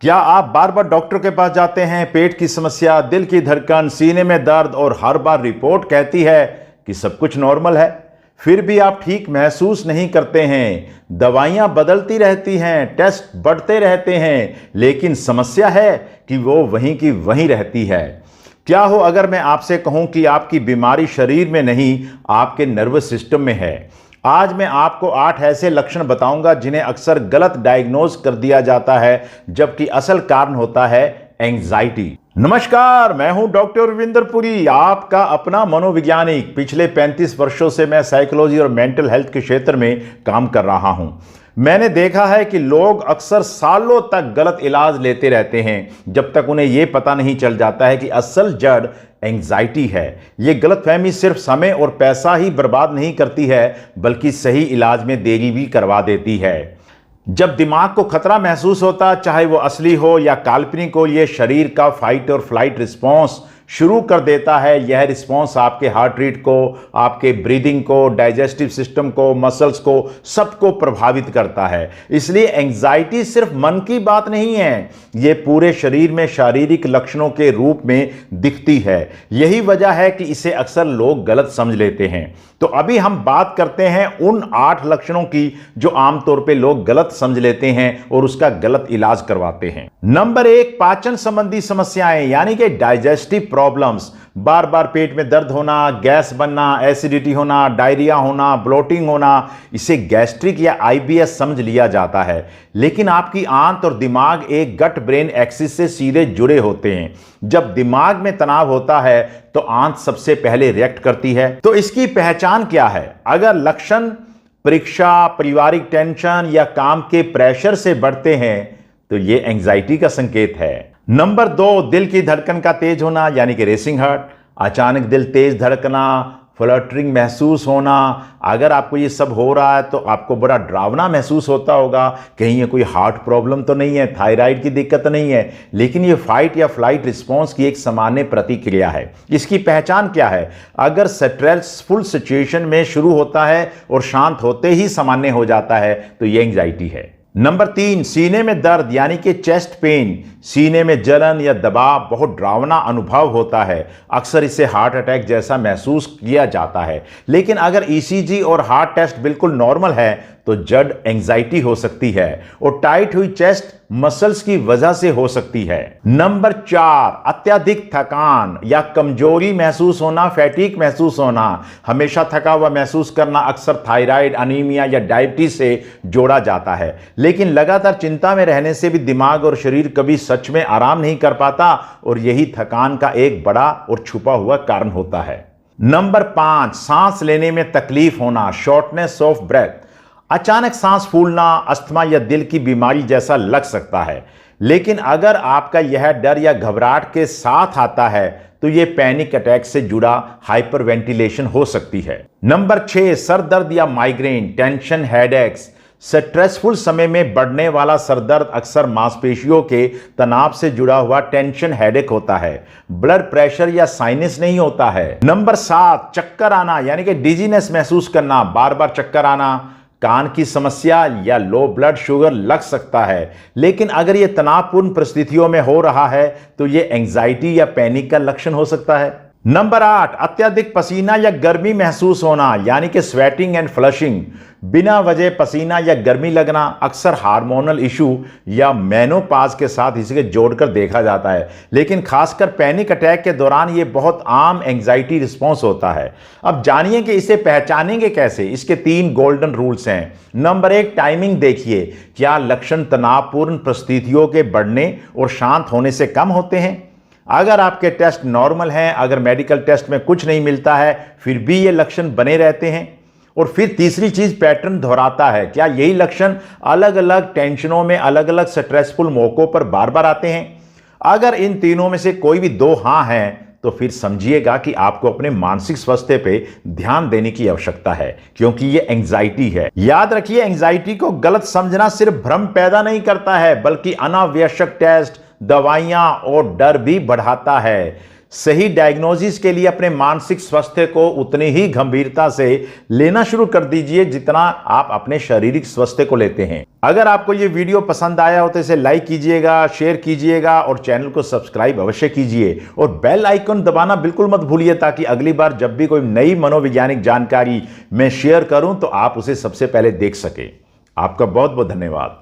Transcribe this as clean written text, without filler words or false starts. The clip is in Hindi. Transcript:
क्या आप बार बार डॉक्टर के पास जाते हैं? पेट की समस्या, दिल की धड़कन, सीने में दर्द और हर बार रिपोर्ट कहती है कि सब कुछ नॉर्मल है, फिर भी आप ठीक महसूस नहीं करते हैं। दवाइयां बदलती रहती हैं, टेस्ट बढ़ते रहते हैं, लेकिन समस्या है कि वो वहीं की वहीं रहती है। क्या हो अगर मैं आपसे कहूं कि आपकी बीमारी शरीर में नहीं, आपके नर्वस सिस्टम में है। आज मैं आपको 8 ऐसे लक्षण बताऊंगा जिन्हें अक्सर गलत डायग्नोज कर दिया जाता है, जबकि असल कारण होता है एंजाइटी। नमस्कार, मैं हूं डॉक्टर रविंदर पुरी, आपका अपना मनोवैज्ञानिक। पिछले 35 वर्षों से मैं साइकोलॉजी और मेंटल हेल्थ के क्षेत्र में काम कर रहा हूं। मैंने देखा है कि लोग अक्सर सालों तक गलत इलाज लेते रहते हैं, जब तक उन्हें यह पता नहीं चल जाता है कि असल जड़ एंजाइटी है। यह गलतफहमी सिर्फ समय और पैसा ही बर्बाद नहीं करती है, बल्कि सही इलाज में देरी भी करवा देती है। जब दिमाग को खतरा महसूस होता, चाहे वो असली हो या काल्पनिक हो, यह शरीर का फाइट और फ्लाइट रिस्पॉन्स शुरू कर देता है। यह रिस्पॉन्स आपके हार्ट रेट को, आपके ब्रीदिंग को, डाइजेस्टिव सिस्टम को, मसल्स को, सबको प्रभावित करता है। इसलिए एंजाइटी सिर्फ मन की बात नहीं है, यह पूरे शरीर में शारीरिक लक्षणों के रूप में दिखती है। यही वजह है कि इसे अक्सर लोग गलत समझ लेते हैं। तो अभी हम बात करते हैं उन 8 लक्षणों की जो आमतौर पे लोग गलत समझ लेते हैं और उसका गलत इलाज करवाते हैं। नंबर 1, पाचन संबंधी समस्याएं, यानी कि डाइजेस्टिव प्रॉब्लम्स। बार बार पेट में दर्द होना, गैस बनना, एसिडिटी होना, डायरिया होना, ब्लोटिंग होना, इसे गैस्ट्रिक या आईबीएस समझ लिया जाता है। लेकिन आपकी आंत और दिमाग एक गट ब्रेन एक्सिस से सीधे जुड़े होते हैं। जब दिमाग में तनाव होता है तो आंत सबसे पहले रिएक्ट करती है। तो इसकी पहचान क्या है? अगर लक्षण परीक्षा, पारिवारिक टेंशन या काम के प्रेशर से बढ़ते हैं तो यह एंजाइटी का संकेत है। नंबर 2, दिल की धड़कन का तेज होना, यानी कि रेसिंग हार्ट। अचानक दिल तेज धड़कना, फ्लटरिंग महसूस होना। अगर आपको ये सब हो रहा है तो आपको बड़ा डरावना महसूस होता होगा, कहीं ये कोई हार्ट प्रॉब्लम तो नहीं है, थायराइड की दिक्कत नहीं है। लेकिन ये फाइट या फ्लाइट रिस्पॉन्स की एक सामान्य प्रतिक्रिया है। इसकी पहचान क्या है? अगर स्ट्रेसफुल सिचुएशन में शुरू होता है और शांत होते ही सामान्य हो जाता है तो ये एंजाइटी है। नंबर 3, सीने में दर्द, यानी कि चेस्ट पेन। सीने में जलन या दबाव बहुत डरावना अनुभव होता है। अक्सर इसे हार्ट अटैक जैसा महसूस किया जाता है। लेकिन अगर ईसीजी और हार्ट टेस्ट बिल्कुल नॉर्मल है तो जड़ एंजाइटी हो सकती है, और टाइट हुई चेस्ट मसल्स की वजह से हो सकती है। नंबर 4, अत्यधिक थकान या कमजोरी महसूस होना, फैटीग महसूस होना। हमेशा थका हुआ महसूस करना अक्सर थायराइड, अनीमिया या डायबिटीज से जोड़ा जाता है। लेकिन लगातार चिंता में रहने से भी दिमाग और शरीर कभी सच में आराम नहीं कर पाता, और यही थकान का एक बड़ा और छुपा हुआ कारण होता है। नंबर 5, सांस लेने में तकलीफ होना, शॉर्टनेस ऑफ ब्रेथ। अचानक सांस फूलना अस्थमा या दिल की बीमारी जैसा लग सकता है, लेकिन अगर आपका यह डर या घबराहट के साथ आता है तो यह पैनिक अटैक से जुड़ा हाइपरवेंटिलेशन हो सकती है। नंबर 6, सर दर्द या माइग्रेन, टेंशन, हेडेक्स। स्ट्रेसफुल समय में बढ़ने वाला सरदर्द अक्सर मांसपेशियों के तनाव से जुड़ा हुआ टेंशन हेडेक होता है, ब्लड प्रेशर या साइनस नहीं होता है। नंबर 7, चक्कर आना, यानी कि डिजीनेस महसूस करना, बार बार चक्कर आना। कान की समस्या या लो ब्लड शुगर लग सकता है, लेकिन अगर यह तनावपूर्ण परिस्थितियों में हो रहा है तो यह एंजाइटी या पैनिक का लक्षण हो सकता है। नंबर 8, अत्यधिक पसीना या गर्मी महसूस होना, यानी कि स्वेटिंग एंड फ्लशिंग। बिना वजह पसीना या गर्मी लगना अक्सर हार्मोनल इशू या मेनोपॉज के साथ इसे जोड़कर देखा जाता है, लेकिन खासकर पैनिक अटैक के दौरान ये बहुत आम एंजाइटी रिस्पॉन्स होता है। अब जानिए कि इसे पहचानेंगे कैसे। इसके 3 गोल्डन रूल्स हैं। नंबर 1, टाइमिंग देखिए, क्या लक्षण तनावपूर्ण परिस्थितियों के बढ़ने और शांत होने से कम होते हैं? अगर आपके टेस्ट नॉर्मल हैं, अगर मेडिकल टेस्ट में कुछ नहीं मिलता है, फिर भी ये लक्षण बने रहते हैं। और फिर तीसरी चीज, पैटर्न दोहराता है, क्या यही लक्षण अलग अलग टेंशनों में, अलग अलग स्ट्रेसफुल मौकों पर बार बार आते हैं? अगर इन तीनों में से कोई भी 2 हाँ हैं तो फिर समझिएगा कि आपको अपने मानसिक स्वास्थ्य पे ध्यान देने की आवश्यकता है, क्योंकि ये एंजाइटी है। याद रखिए, एंजाइटी को गलत समझना सिर्फ भ्रम पैदा नहीं करता है, बल्कि अनावश्यक टेस्ट, दवाइयां और डर भी बढ़ाता है। सही डायग्नोसिस के लिए अपने मानसिक स्वास्थ्य को उतनी ही गंभीरता से लेना शुरू कर दीजिए जितना आप अपने शारीरिक स्वास्थ्य को लेते हैं। अगर आपको ये वीडियो पसंद आया हो तो इसे लाइक कीजिएगा, शेयर कीजिएगा और चैनल को सब्सक्राइब अवश्य कीजिए और बेल आइकन दबाना बिल्कुल मत भूलिए, ताकि अगली बार जब भी कोई नई मनोवैज्ञानिक जानकारी मैं शेयर करूं तो आप उसे सबसे पहले देख सके। आपका बहुत बहुत धन्यवाद।